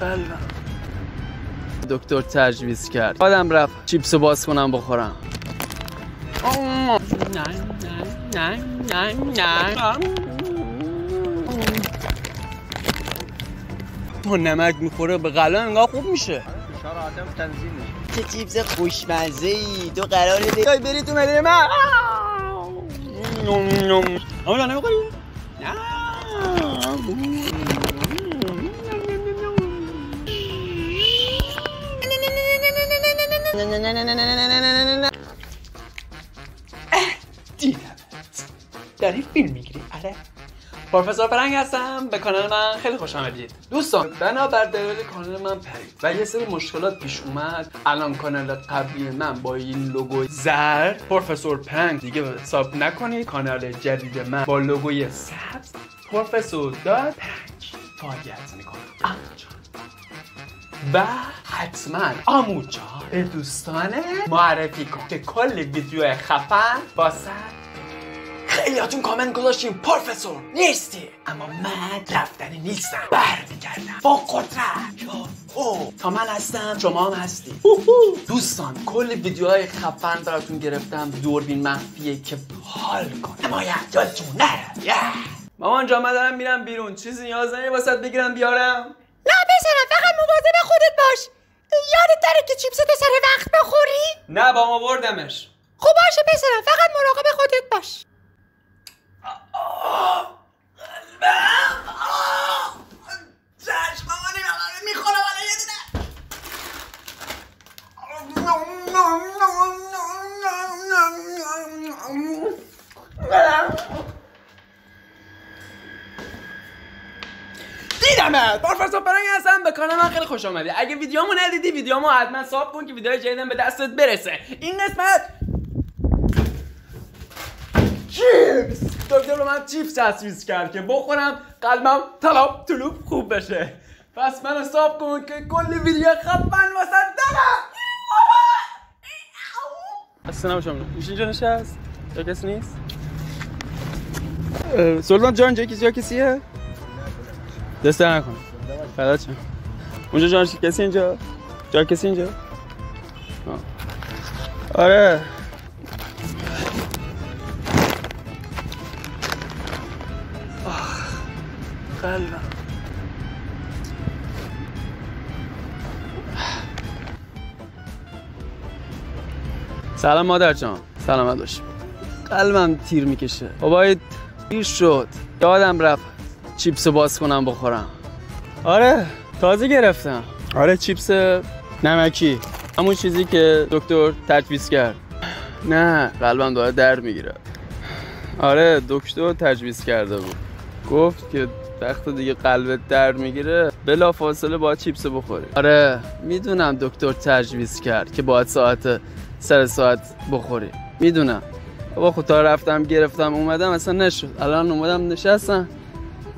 قلبم. دکتر تجویز کرد آدم رفت چیپسو باز کنم بخورم. تو نمک میخوره به قلم انگار خوب میشه. فشار آدم تنظیم میشه. چه چیپس خوشمزه ای تو قراره بری تو مله من. اما نمیخوری؟ دیدمت در این فیلم میگیری؟ آره. پروفسور پرنگ هستم. به کانال من خیلی خوش آمدید دوستان. بنابر دلایل کانال من پرید و یه سری مشکلات پیش اومد. الان کانال قبلی من با این لوگوی زرد پروفسور پرنگ دیگه حساب نکنید. کانال جدید من با لوگوی سبز پروفسور پرنگ فعالیت میکنه. و حتما آمو جان به دوستان معرفی کن که کل ویدیو خفن واسه خیلیاتون کامنت گذاشتین پروفسور نیستی، اما من رفتنی نیستم، برمیگردم با قدرت. تا من هستم شما هم هستی. دوستان کل ویدیوهای خفن براتون گرفتم. دوربین مخفیه که حال کن نماید یادتون نره. مامان جان من دارم میرم بیرون. چیزی نیاز نیست واسه بگیرم بیارم؟ نه پسرم فقط مواظب خودت باش. یادت داره که چیپس تو سر وقت بخوری؟ نه با ما بردمش. خب باشه پسرم فقط مراقب خودت باش. چشم مامانی میخورم الان یه دونه. دیدمت. پروفسور پرنگ هستم. به کانال من خیلی خوش آمدی. اگه ویدیومو ندیدی ویدیومو حتما ساب کن که ویدیوهای جدیدم به دستت برسه. این قسمت چیپس. دکتر به من چیپس تجویز کرد که بخورم قلبم طلاب طلوب خوب بشه. پس من حساب کن که کلی ویدیو خفن واسه دارم. اصلا نباشم میشه اینجا نشست؟ جا کسی نیست؟ سلطان جان جا کسیه؟ دست در نکن فدات شم. اونجا جان کسی اینجا؟ جا کسی اینجا؟ آره قلبم. سلام مادر جان. سلامت باش. قلبم تیر میکشه. بابا دیر شد. یادم رفت چیپس باز کنم بخورم. آره تازه گرفتم. آره چیپس نمکی، همون چیزی که دکتر تجویز کرد. نه قلبم داره درد میگیره. آره دکتر تجویز کرده بود، گفت که وقتی دیگه قلبت درد میگیره بلا فاصله باید چیپس بخوری. آره میدونم دکتر تجویز کرد که باید سر ساعت بخوری. میدونم بابا خود تا رفتم گرفتم اومدم اصلا نشد. الان اومدم نشستم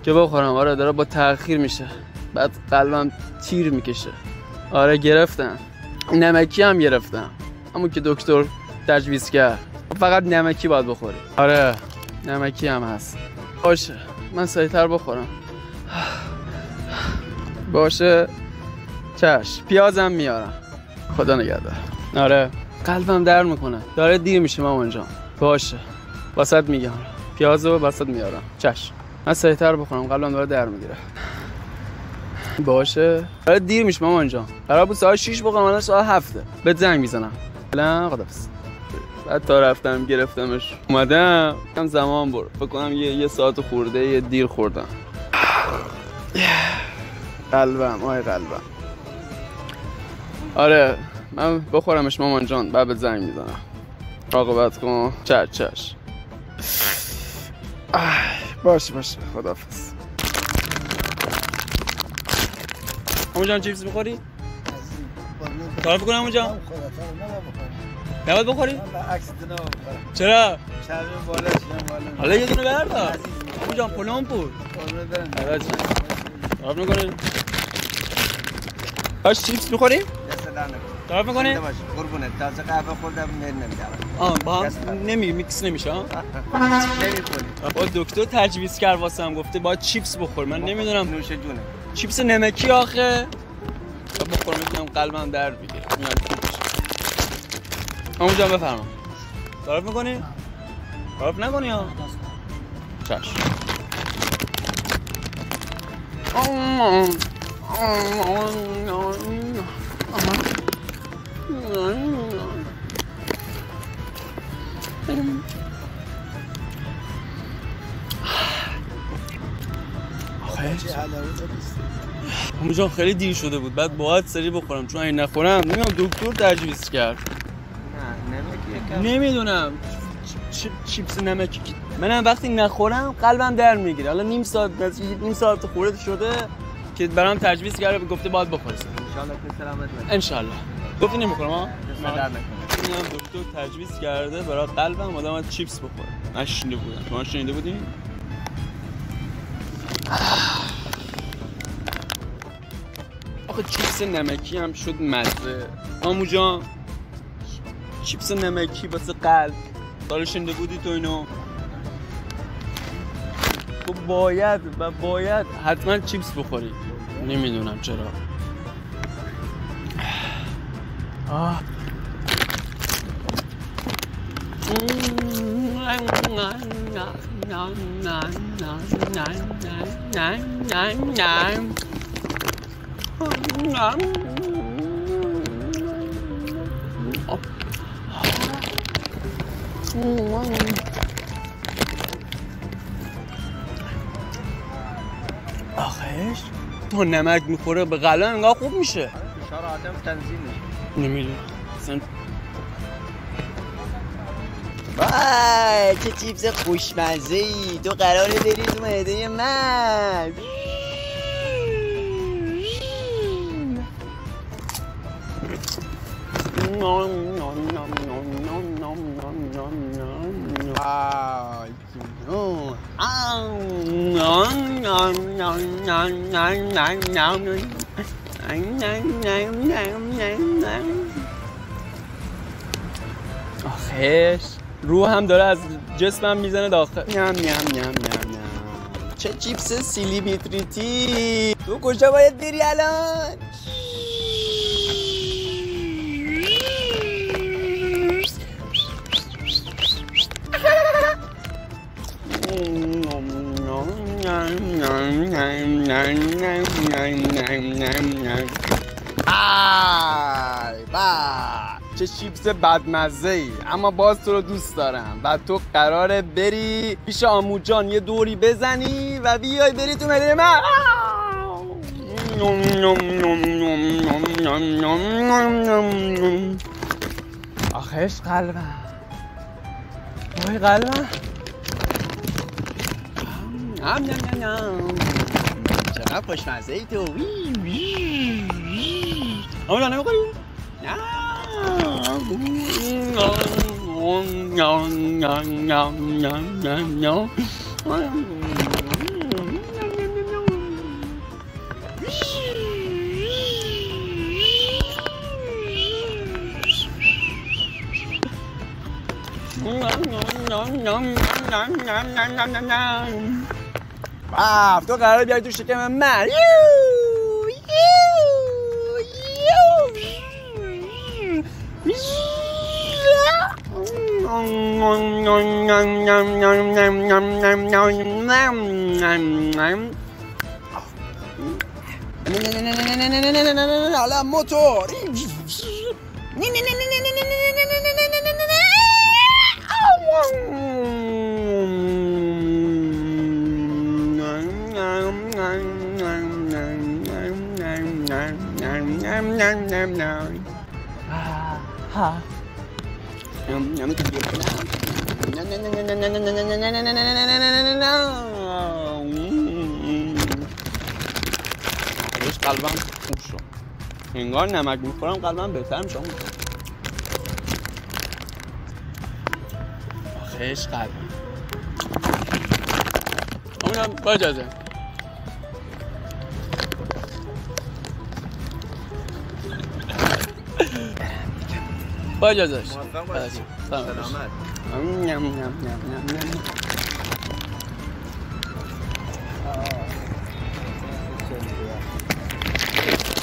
که بخورم. آره داره با تأخیر میشه. بعد قلبم تیر میکشه. آره گرفتم. نمکی هم گرفتم همون که دکتر تجویز کرد. فقط نمکی باید بخوری. آره نمکی هم هست. باشه من سریعتر بخورم. باشه چشم. پیازم میارم. خدا نگهدار. آره قلبم درد میکنه. داره دیر میشه مامان جان. باشه واسط میگم پیازو واسط میارم. چشم من سریعتر بخورم قلبم داره درد میگیره. باشه داره دیر میشه مامان جان. قرار بود ساعت 6 بخورم الان ساعت 7. بهت زنگ میزنم. فعلا خدافظ. بعد تا رفتم گرفتمش اومدم کم زمان برد. فکر کنم یه ساعت خورده یه دیر خوردم. قلبم آی قلبم. آره من بخورمش مامان جان بعد بهت زنگ میزنم. راقبت کن. چش باشه خداحافظ. مامان جان چیپس بخوری؟ تعریف کنم مامان جان؟ نباید بخوری؟ چرا؟ چرم بالا حالا یه دونه بردار. مامان جان پلم بود. تعریف میکنی؟ باش چیپس بخوری؟ تعریف میکنی؟ قربونت تازه قهوه خوردم نمیدارم. با هم میکس نمیشه ها؟ نمی‌کنی. با دکتر تجویز کرد واسم گفته باید چیپس بخور. من نمیدونم نوش جونه. چیپس نمکی آخه و بخورم میتونم قلبم در بگیره میاد خوب بشه. همون جان بفرما. تعارف میکنی؟ تعارف نکنی ها؟ چشم. همون جان خیلی دیر شده بود بعد باید سری بخورم چون این نخورم نمیدونم دکتر تجویز کرد. نه نمکی نمیدونم چیپس نمکی منم وقتی نخورم قلبم در میگیره. حالا نیم ساعت خورده شده که برام تجویز کرده گفته باید بخوری. انشالله که سلامت باشه. انشالله. گفتی نمیخورم ها؟ در نکنه. اینم دکتر تجویز کرده برای قلبم آدم باید چیپس بخوره. نشنیده بودم. شما شنیده بودین؟ آخه چیپس نمکی هم شد مزه. آمو جان چیپس نمکی واسه قلب داره شنیده بودی تو اینو؟ تو باید حتما چیپس بخوری. نمیدونم چرا. آخیش تو نمک میخوره به قلب انگار خوب میشه. فشار آدم تنظیم میشه. نمیدونم اصلا. وای چه چیپس خوشمزه ای. تو قراره بری تو معده من. آخیش رو هم داره از جسمم میزنه داخل. چه چیپس سیلیبیتریتی. تو کجا باید بری الان؟ چه چیپس بدمزه ای. اما باز تو رو دوست دارم و تو قراره بری پیش آمو جان یه دوری بزنی و بیای بری تو معده من. آخیش قلبم. وای قلبم. چقدر خوشمزه ای تو. آمو جان نمیخوری؟ تو قراره بیای تو شکم من. حالا موتور. قلبم خوب شد. انگار نمک میخورم قلبم بهتر میشه. آخیش قلبم. همونم با اجازه. با اجازهش. موفق باشی. سلامت.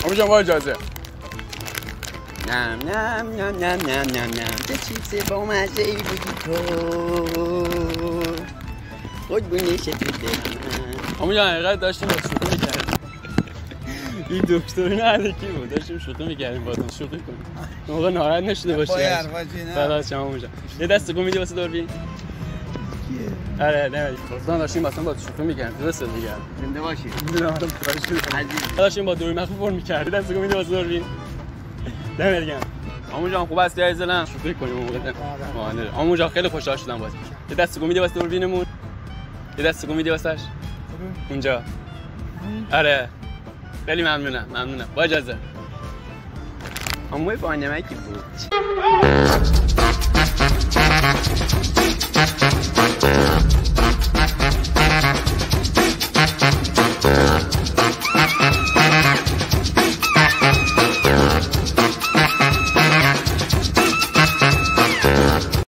عمو جان با اجازه. نم نم نم نم نم نم نم چه چیپس با مزه ای بودی تو خود بونیشه تو دلم. عمو جان حقیقت داشتیم با شوخی می‌کردیم. این دکتر نه الکی بود، داشتیم شوخی می‌کردیم باهاتون، شوخی کنیم. موقع ناراحت نشده باشی. فدات شما عمو جان. یه دست گم میدی واسه دوربین؟ کیه؟ آره نه اصلا داشتیم مثلا با شوخی می‌کردیم. درسته دیگه. زنده باشی. عزیز. داشتیم با دوربین مخفی فرم می‌کردیم. دست گم میدی واسه دوربین؟ دمت گرم. عمو جان خوب است عزیز دلم. شوخی کنیم موقع. عمو جان خیلی خوشحال شدم باهات. یه دست گم میدی واسه دوربینمون؟ یه دست گم میدی واسش؟ اونجا. آره. خیلی ممنونم. با اجازه. عموی با نمکی بود.